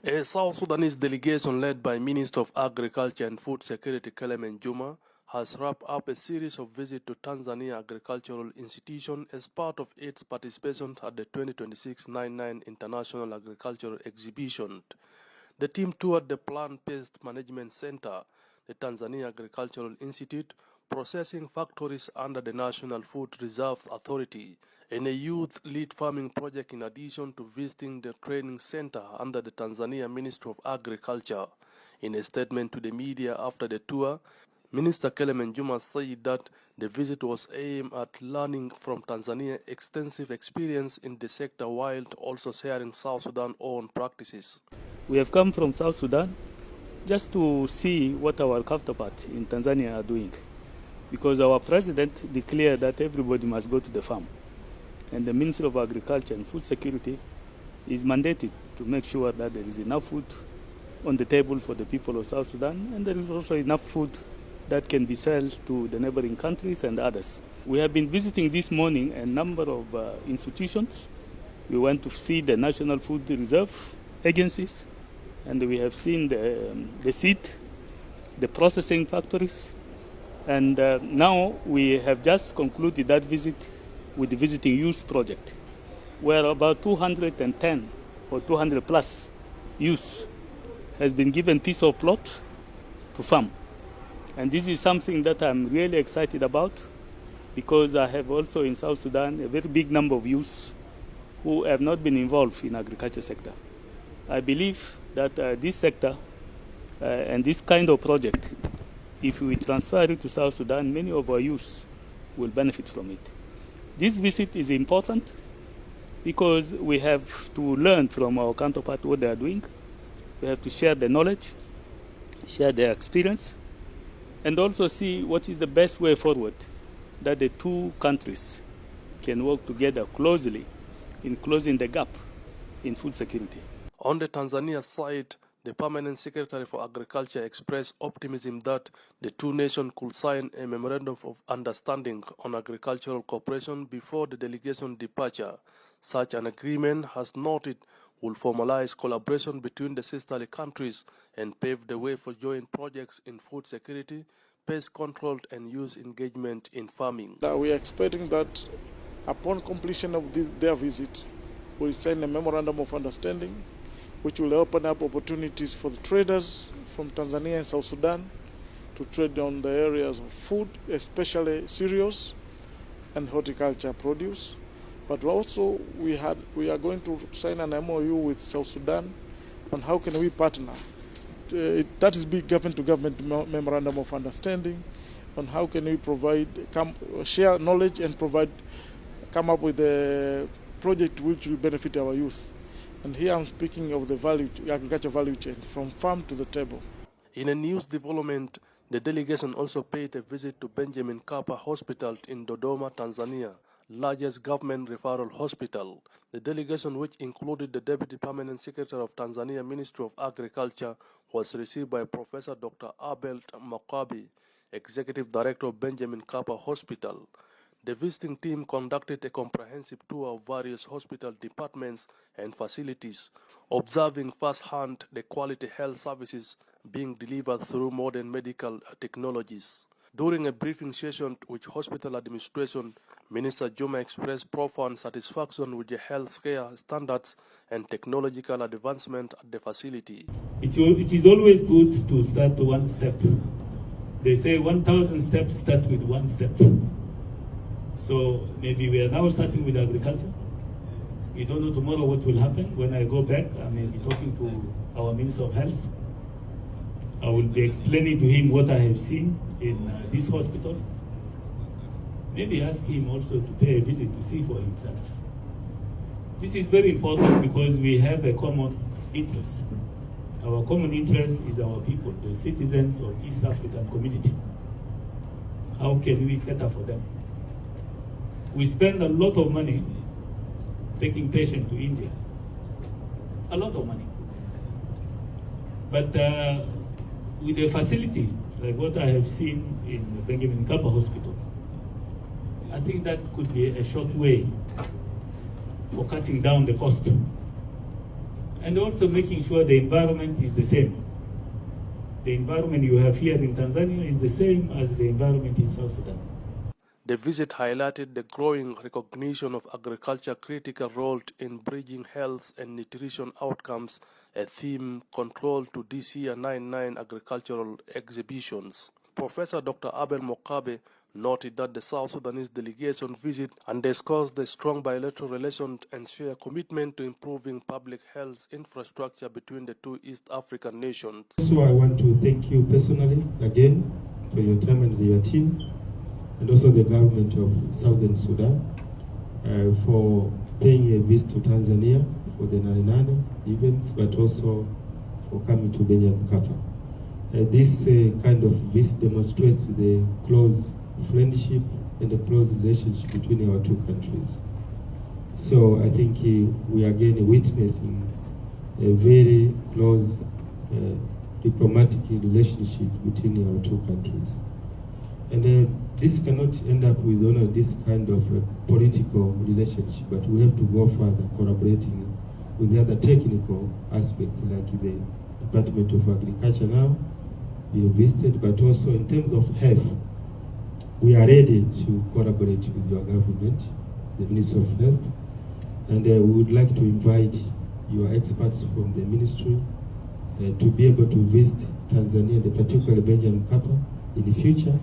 A South Sudanese delegation led by Minister of Agriculture and Food Security Clement Juma has wrapped up a series of visits to Tanzania Agricultural Institute as part of its participation at the 2026 99 International Agricultural Exhibition. The team toured the Plant Pest Management Centre, the Tanzania Agricultural Institute, processing factories under the National Food Reserve Authority, and a youth-led farming project in addition to visiting the training center under the Tanzania Ministry of Agriculture. In a statement to the media after the tour, Minister Clement Juma said that the visit was aimed at learning from Tanzania's extensive experience in the sector while also sharing South Sudan's own practices. We have come from South Sudan just to see what our counterparts in Tanzania are doing, because our president declared that everybody must go to the farm. And the Ministry of Agriculture and Food Security is mandated to make sure that there is enough food on the table for the people of South Sudan, and there is also enough food that can be sold to the neighboring countries and others. We have been visiting this morning a number of institutions. We went to see the National Food Reserve agencies, and we have seen the seed, the processing factories, and now we have just concluded that visit with the Visiting Youth Project, where about 210 or 200 plus youth has been given piece of plot to farm. And this is something that I'm really excited about, because I have also in South Sudan a very big number of youths who have not been involved in the agriculture sector. I believe that this sector and this kind of project, if we transfer it to South Sudan, many of our youths will benefit from it. This visit is important because we have to learn from our counterpart what they are doing. We have to share the knowledge, share their experience, and also see what is the best way forward that the two countries can work together closely in closing the gap in food security. On the Tanzania side, the Permanent Secretary for Agriculture expressed optimism that the two nations could sign a memorandum of understanding on agricultural cooperation before the delegation departure. Such an agreement, has noted, will formalize collaboration between the sisterly countries and pave the way for joint projects in food security, pest control, and youth engagement in farming. We are expecting that upon completion of their visit, we'll sign a memorandum of understanding which will open up opportunities for the traders from Tanzania and South Sudan to trade on the areas of food, especially cereals and horticulture produce. But also we are going to sign an MOU with South Sudan on how can we partner. That is big government-to-government memorandum of understanding on how can we share knowledge and come up with a project which will benefit our youth. And here I'm speaking of the agriculture value chain, from farm to the table. In a news development, the delegation also paid a visit to Benjamin Mkapa Hospital in Dodoma, Tanzania, largest government referral hospital. The delegation, which included the Deputy Permanent Secretary of Tanzania Ministry of Agriculture, was received by Professor Dr. Abel Makabi, Executive Director of Benjamin Mkapa Hospital. The visiting team conducted a comprehensive tour of various hospital departments and facilities, observing firsthand the quality health services being delivered through modern medical technologies. During a briefing session with hospital administration, Minister Juma expressed profound satisfaction with the health care standards and technological advancement at the facility. It is always good to start one step. They say 1,000 steps start with one step. So maybe we are now starting with agriculture. We don't know tomorrow what will happen. When I go back, I may be talking to our Minister of Health. I will be explaining to him what I have seen in this hospital. Maybe ask him also to pay a visit to see for himself. This is very important because we have a common interest. Our common interest is our people, the citizens of East African community. How can we cater for them? We spend a lot of money taking patients to India. A lot of money. But with a facility like what I have seen in Benjamin Mkapa Hospital, I think that could be a short way for cutting down the cost and also making sure the environment is the same. The environment you have here in Tanzania is the same as the environment in South Sudan. The visit highlighted the growing recognition of agriculture's critical role in bridging health and nutrition outcomes, a theme controlled to this year's 99 agricultural exhibitions. Professor Dr. Abel Mokabe noted that the South Sudanese delegation visit underscores the strong bilateral relations and shared commitment to improving public health infrastructure between the two East African nations. Also, I want to thank you personally again for your time and your team, and also the government of Southern Sudan for paying a visit to Tanzania for the 99 events, but also for coming to Benjamin Mkapa. This kind of visit demonstrates the close friendship and the close relationship between our two countries. So I think we are again witnessing a very close diplomatic relationship between our two countries. And this cannot end up with only this kind of political relationship, but we have to go further, collaborating with the other technical aspects like the Department of Agriculture now, we have visited, but also in terms of health, we are ready to collaborate with your government, the Ministry of Health, and we would like to invite your experts from the ministry to be able to visit Tanzania, particularly Benjamin Mkapa, in the future,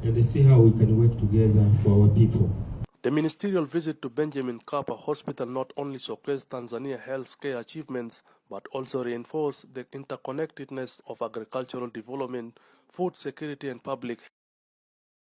and see how we can work together for our people. The ministerial visit to Benjamin Mkapa Hospital not only showcased Tanzania healthcare achievements, but also reinforced the interconnectedness of agricultural development, food security and public